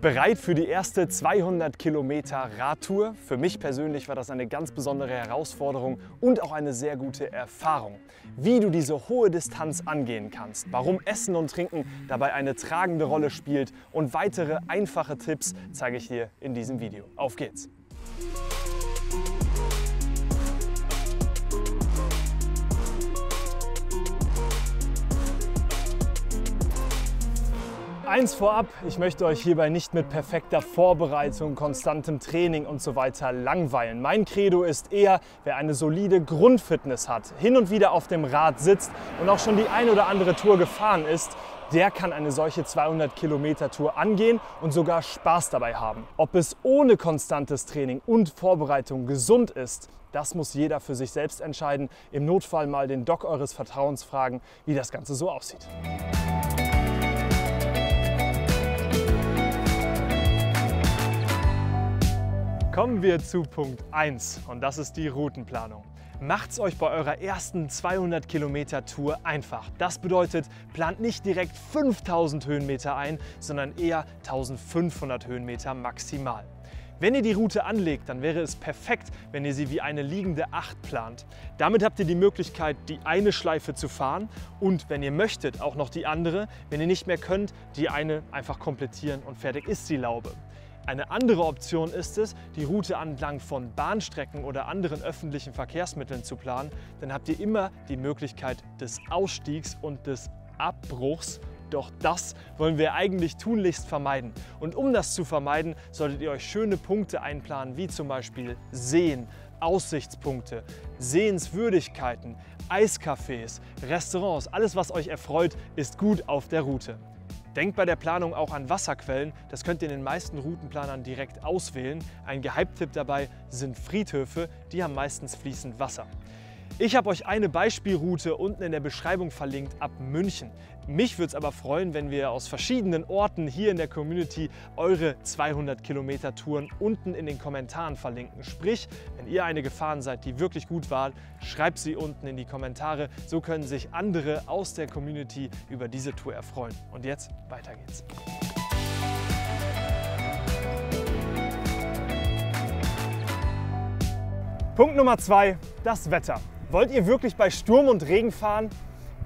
Bereit für die erste 200 Kilometer Radtour? Für mich persönlich war das eine ganz besondere Herausforderung und auch eine sehr gute Erfahrung. Wie du diese hohe Distanz angehen kannst, warum Essen und Trinken dabei eine tragende Rolle spielt und weitere einfache Tipps zeige ich dir in diesem Video. Auf geht's! Eins vorab, ich möchte euch hierbei nicht mit perfekter Vorbereitung, konstantem Training und so weiter langweilen. Mein Credo ist eher, wer eine solide Grundfitness hat, hin und wieder auf dem Rad sitzt und auch schon die ein oder andere Tour gefahren ist, der kann eine solche 200 Kilometer Tour angehen und sogar Spaß dabei haben. Ob es ohne konstantes Training und Vorbereitung gesund ist, das muss jeder für sich selbst entscheiden. Im Notfall mal den Doc eures Vertrauens fragen, wie das Ganze so aussieht. Kommen wir zu Punkt 1 und das ist die Routenplanung. Macht's euch bei eurer ersten 200 Kilometer Tour einfach. Das bedeutet, plant nicht direkt 5000 Höhenmeter ein, sondern eher 1500 Höhenmeter maximal. Wenn ihr die Route anlegt, dann wäre es perfekt, wenn ihr sie wie eine liegende 8 plant. Damit habt ihr die Möglichkeit, die eine Schleife zu fahren und wenn ihr möchtet, auch noch die andere. Wenn ihr nicht mehr könnt, die eine einfach komplettieren und fertig ist die Laube. Eine andere Option ist es, die Route entlang von Bahnstrecken oder anderen öffentlichen Verkehrsmitteln zu planen. Dann habt ihr immer die Möglichkeit des Ausstiegs und des Abbruchs. Doch das wollen wir eigentlich tunlichst vermeiden. Und um das zu vermeiden, solltet ihr euch schöne Punkte einplanen, wie zum Beispiel Seen, Aussichtspunkte, Sehenswürdigkeiten, Eiscafés, Restaurants. Alles, was euch erfreut, ist gut auf der Route. Denkt bei der Planung auch an Wasserquellen, das könnt ihr in den meisten Routenplanern direkt auswählen. Ein Geheimtipp dabei sind Friedhöfe, die haben meistens fließend Wasser. Ich habe euch eine Beispielroute unten in der Beschreibung verlinkt ab München. Mich würde es aber freuen, wenn wir aus verschiedenen Orten hier in der Community eure 200 Kilometer Touren unten in den Kommentaren verlinken. Sprich, wenn ihr eine gefahren seid, die wirklich gut war, schreibt sie unten in die Kommentare. So können sich andere aus der Community über diese Tour erfreuen. Und jetzt, weiter geht's. Punkt Nummer 2, das Wetter. Wollt ihr wirklich bei Sturm und Regen fahren?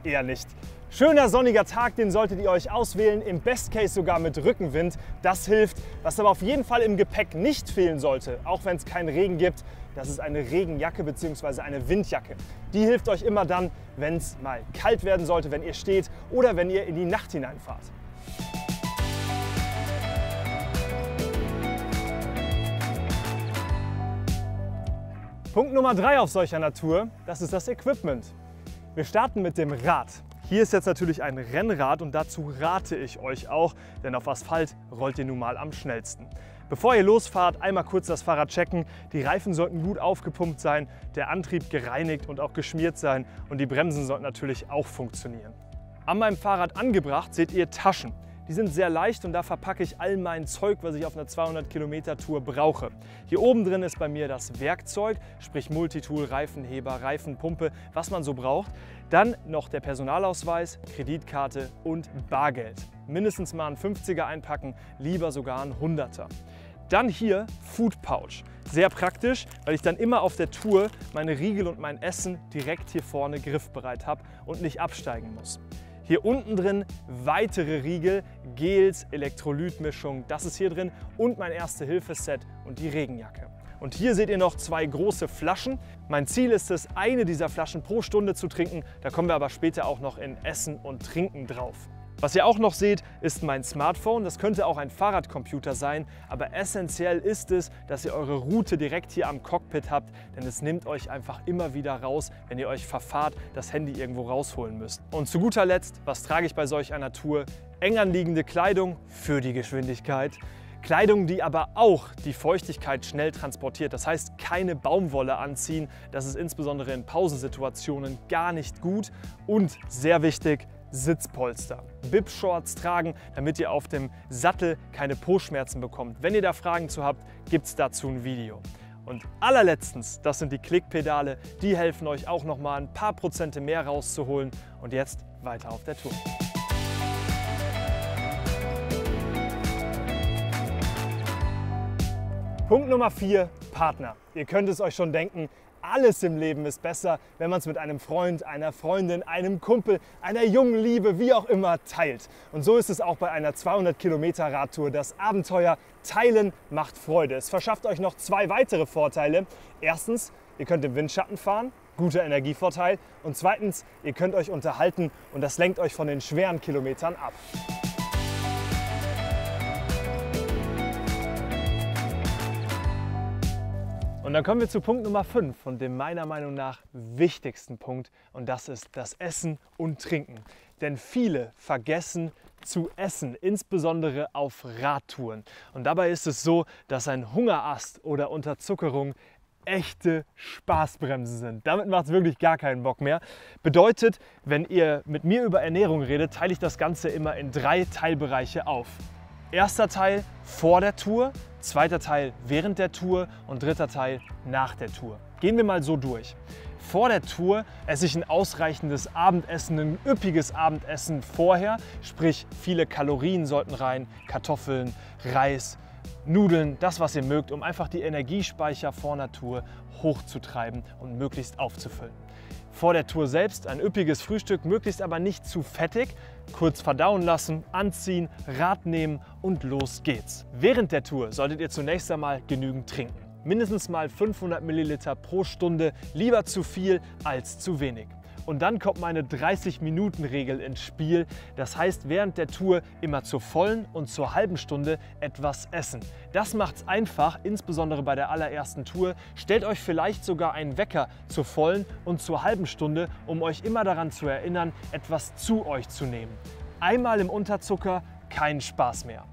Eher nicht. Schöner sonniger Tag, den solltet ihr euch auswählen, im Best Case sogar mit Rückenwind. Das hilft. Was aber auf jeden Fall im Gepäck nicht fehlen sollte, auch wenn es keinen Regen gibt, das ist eine Regenjacke bzw. eine Windjacke. Die hilft euch immer dann, wenn es mal kalt werden sollte, wenn ihr steht oder wenn ihr in die Nacht hineinfahrt. Punkt Nummer 3 auf solcher Natur, das ist das Equipment. Wir starten mit dem Rad. Hier ist jetzt natürlich ein Rennrad und dazu rate ich euch auch, denn auf Asphalt rollt ihr nun mal am schnellsten. Bevor ihr losfahrt, einmal kurz das Fahrrad checken. Die Reifen sollten gut aufgepumpt sein, der Antrieb gereinigt und auch geschmiert sein und die Bremsen sollten natürlich auch funktionieren. An meinem Fahrrad angebracht seht ihr Taschen. Die sind sehr leicht und da verpacke ich all mein Zeug, was ich auf einer 200 Kilometer Tour brauche. Hier oben drin ist bei mir das Werkzeug, sprich Multitool, Reifenheber, Reifenpumpe, was man so braucht. Dann noch der Personalausweis, Kreditkarte und Bargeld. Mindestens mal einen 50er einpacken, lieber sogar einen 100er. Dann hier Food Pouch. Sehr praktisch, weil ich dann immer auf der Tour meine Riegel und mein Essen direkt hier vorne griffbereit habe und nicht absteigen muss. Hier unten drin weitere Riegel, Gels, Elektrolytmischung, das ist hier drin und mein Erste-Hilfe-Set und die Regenjacke. Und hier seht ihr noch 2 große Flaschen. Mein Ziel ist es, eine dieser Flaschen pro Stunde zu trinken. Da kommen wir aber später auch noch in Essen und Trinken drauf. Was ihr auch noch seht, ist mein Smartphone. Das könnte auch ein Fahrradcomputer sein, aber essentiell ist es, dass ihr eure Route direkt hier am Cockpit habt, denn es nimmt euch einfach immer wieder raus, wenn ihr euch verfahrt, das Handy irgendwo rausholen müsst. Und zu guter Letzt, was trage ich bei solch einer Tour? Eng anliegende Kleidung für die Geschwindigkeit. Kleidung, die aber auch die Feuchtigkeit schnell transportiert. Das heißt, keine Baumwolle anziehen. Das ist insbesondere in Pausensituationen gar nicht gut. Und sehr wichtig, Sitzpolster. Bib-Shorts tragen, damit ihr auf dem Sattel keine Po-Schmerzen bekommt. Wenn ihr da Fragen zu habt, gibt es dazu ein Video. Und allerletztens, das sind die Klickpedale, die helfen euch auch noch mal ein paar Prozente mehr rauszuholen. Und jetzt weiter auf der Tour. Punkt Nummer 4, Partner. Ihr könnt es euch schon denken, alles im Leben ist besser, wenn man es mit einem Freund, einer Freundin, einem Kumpel, einer jungen Liebe, wie auch immer, teilt. Und so ist es auch bei einer 200 Kilometer Radtour. Das Abenteuer Teilen macht Freude. Es verschafft euch noch 2 weitere Vorteile. Erstens, ihr könnt im Windschatten fahren, guter Energievorteil. Und zweitens, ihr könnt euch unterhalten und das lenkt euch von den schweren Kilometern ab. Und dann kommen wir zu Punkt Nummer 5 und dem meiner Meinung nach wichtigsten Punkt, und das ist das Essen und Trinken. Denn viele vergessen zu essen, insbesondere auf Radtouren. Und dabei ist es so, dass ein Hungerast oder Unterzuckerung echte Spaßbremsen sind. Damit macht es wirklich gar keinen Bock mehr. Bedeutet, wenn ihr mit mir über Ernährung redet, teile ich das Ganze immer in 3 Teilbereiche auf. Erster Teil vor der Tour, zweiter Teil während der Tour und dritter Teil nach der Tour. Gehen wir mal so durch. Vor der Tour esse ich ein ausreichendes Abendessen, ein üppiges Abendessen vorher, sprich viele Kalorien sollten rein, Kartoffeln, Reis, Nudeln, das was ihr mögt, um einfach die Energiespeicher vor einer Tour hochzutreiben und möglichst aufzufüllen. Vor der Tour selbst ein üppiges Frühstück, möglichst aber nicht zu fettig, kurz verdauen lassen, anziehen, Rad nehmen und los geht's. Während der Tour solltet ihr zunächst einmal genügend trinken. Mindestens mal 500 Milliliter pro Stunde, lieber zu viel als zu wenig. Und dann kommt meine 30-Minuten-Regel ins Spiel. Das heißt, während der Tour immer zur vollen und zur halben Stunde etwas essen. Das macht's einfach, insbesondere bei der allerersten Tour. Stellt euch vielleicht sogar einen Wecker zur vollen und zur halben Stunde, um euch immer daran zu erinnern, etwas zu euch zu nehmen. Einmal im Unterzucker, kein Spaß mehr.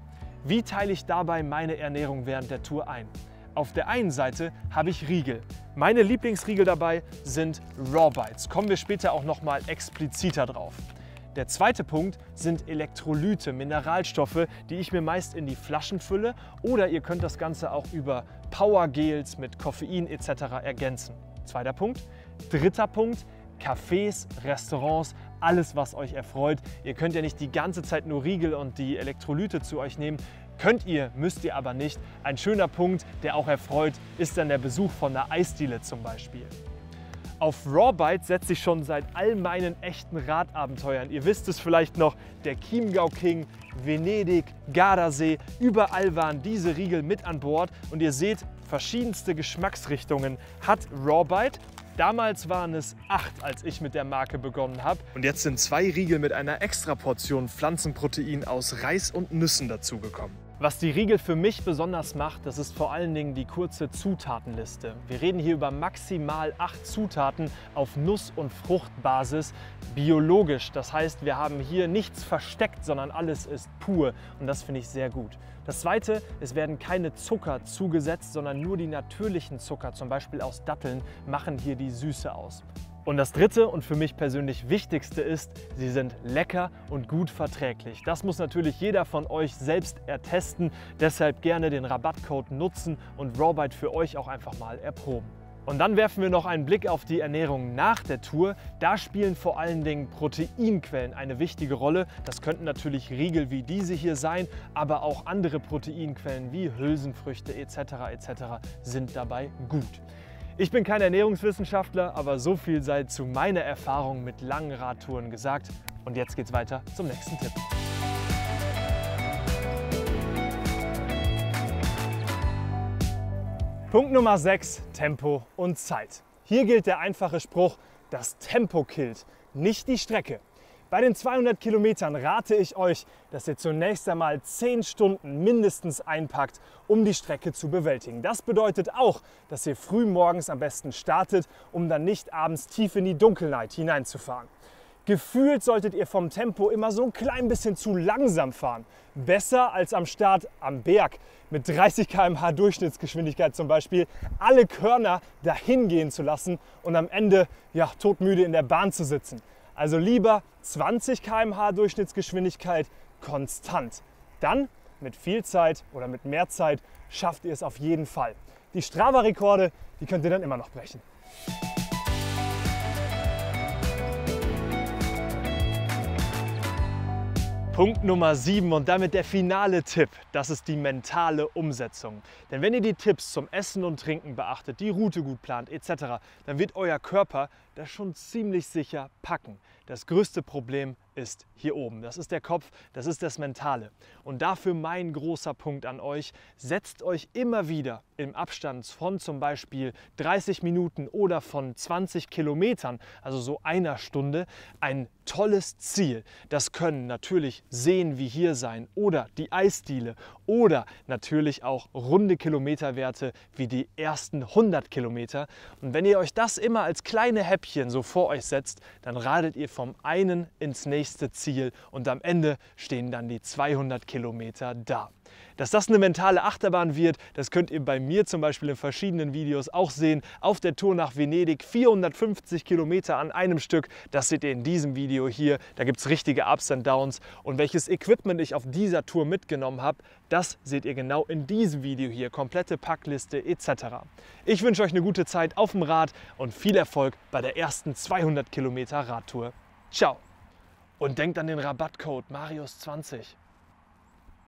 Wie teile ich dabei meine Ernährung während der Tour ein? Auf der einen Seite habe ich Riegel. Meine Lieblingsriegel dabei sind Raw Bites. Kommen wir später auch noch mal expliziter drauf. Der zweite Punkt sind Elektrolyte, Mineralstoffe, die ich mir meist in die Flaschen fülle, oder ihr könnt das Ganze auch über Powergels mit Koffein etc. ergänzen. Zweiter Punkt. Dritter Punkt. Cafés, Restaurants, alles was euch erfreut. Ihr könnt ja nicht die ganze Zeit nur Riegel und die Elektrolyte zu euch nehmen. Könnt ihr, müsst ihr aber nicht. Ein schöner Punkt, der auch erfreut, ist dann der Besuch von einer Eisdiele zum Beispiel. Auf Raw Bites setze ich schon seit all meinen echten Radabenteuern. Ihr wisst es vielleicht noch, der Chiemgau King, Venedig, Gardasee, überall waren diese Riegel mit an Bord. Und ihr seht, verschiedenste Geschmacksrichtungen hat Raw Bite. Damals waren es 8, als ich mit der Marke begonnen habe. Und jetzt sind 2 Riegel mit einer extra Portion Pflanzenprotein aus Reis und Nüssen dazugekommen. Was die Riegel für mich besonders macht, das ist vor allen Dingen die kurze Zutatenliste. Wir reden hier über maximal 8 Zutaten auf Nuss- und Fruchtbasis, biologisch. Das heißt, wir haben hier nichts versteckt, sondern alles ist pur und das finde ich sehr gut. Das Zweite, es werden keine Zucker zugesetzt, sondern nur die natürlichen Zucker, zum Beispiel aus Datteln, machen hier die Süße aus. Und das Dritte und für mich persönlich Wichtigste ist, sie sind lecker und gut verträglich. Das muss natürlich jeder von euch selbst ertesten, deshalb gerne den Rabattcode nutzen und Raw Bite für euch auch einfach mal erproben. Und dann werfen wir noch einen Blick auf die Ernährung nach der Tour. Da spielen vor allen Dingen Proteinquellen eine wichtige Rolle. Das könnten natürlich Riegel wie diese hier sein, aber auch andere Proteinquellen wie Hülsenfrüchte etc. sind dabei gut. Ich bin kein Ernährungswissenschaftler, aber so viel sei zu meiner Erfahrung mit langen Radtouren gesagt. Und jetzt geht's weiter zum nächsten Tipp. Punkt Nummer 6, Tempo und Zeit. Hier gilt der einfache Spruch, das Tempo killt, nicht die Strecke. Bei den 200 Kilometern rate ich euch, dass ihr zunächst einmal 10 Stunden mindestens einpackt, um die Strecke zu bewältigen. Das bedeutet auch, dass ihr früh morgens am besten startet, um dann nicht abends tief in die Dunkelheit hineinzufahren. Gefühlt solltet ihr vom Tempo immer so ein klein bisschen zu langsam fahren. Besser als am Start am Berg mit 30 km/h Durchschnittsgeschwindigkeit zum Beispiel alle Körner dahin gehen zu lassen und am Ende ja, todmüde in der Bahn zu sitzen. Also lieber 20 km/h Durchschnittsgeschwindigkeit konstant. Dann mit viel Zeit oder mit mehr Zeit schafft ihr es auf jeden Fall. Die Strava-Rekorde, die könnt ihr dann immer noch brechen. Punkt Nummer 7 und damit der finale Tipp, das ist die mentale Umsetzung. Denn wenn ihr die Tipps zum Essen und Trinken beachtet, die Route gut plant etc., dann wird euer Körper das schon ziemlich sicher packen. Das größte Problem ist hier oben. Das ist der Kopf, das ist das Mentale. Und dafür mein großer Punkt an euch: Setzt euch immer wieder im Abstand von zum Beispiel 30 Minuten oder von 20 Kilometern, also so einer Stunde, ein tolles Ziel. Das können natürlich Seen wie hier sein oder die Eisdiele oder natürlich auch runde Kilometerwerte wie die ersten 100 Kilometer. Und wenn ihr euch das immer als kleine Häppchen so vor euch setzt, dann radelt ihr vom einen ins nächste Ziel und am Ende stehen dann die 200 Kilometer da. Dass das eine mentale Achterbahn wird, das könnt ihr bei mir zum Beispiel in verschiedenen Videos auch sehen. Auf der Tour nach Venedig 450 Kilometer an einem Stück, das seht ihr in diesem Video hier. Da gibt es richtige Ups und Downs. Und welches Equipment ich auf dieser Tour mitgenommen habe, das seht ihr genau in diesem Video hier. Komplette Packliste etc. Ich wünsche euch eine gute Zeit auf dem Rad und viel Erfolg bei der ersten 200 Kilometer Radtour. Ciao! Und denkt an den Rabattcode Marius20.